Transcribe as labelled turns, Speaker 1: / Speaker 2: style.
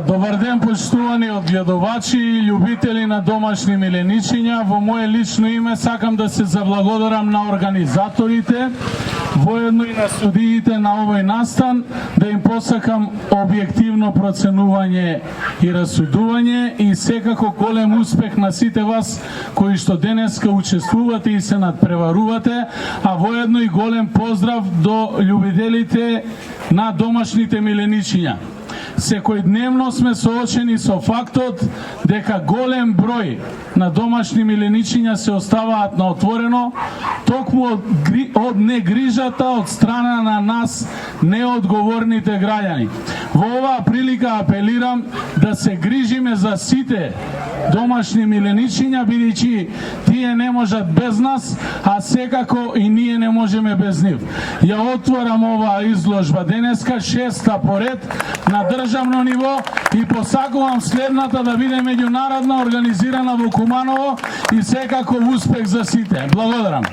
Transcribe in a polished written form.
Speaker 1: Добар ден, почитувани одгледувачи и љубители на домашни миленичиња. Во моје лично име сакам да се заблагодарам на организаторите, воедно и на судиите на овој настан, да им посакам објективно проценување и расудување и секако голем успех на сите вас кои што денеска учествувате и се надпреварувате, а воедно и голем поздрав до љубителите на домашните миленичиња. Секојдневно сме соочени со фактот дека голем број на домашни миленичиња се оставаат на отворено, токму од негрижата од страна на нас неодговорните граѓани. Во оваа прилика апелирам да се грижиме за сите домашни миленичиња, бидејќи тие не можат без нас, а секако и ние не можеме без нив. Ја отворам оваа изложба денеска, 6-та поред на државно ниво и посакувам следната да биде меѓународна, организирана во Куманово и секако успех за сите. Благодарам.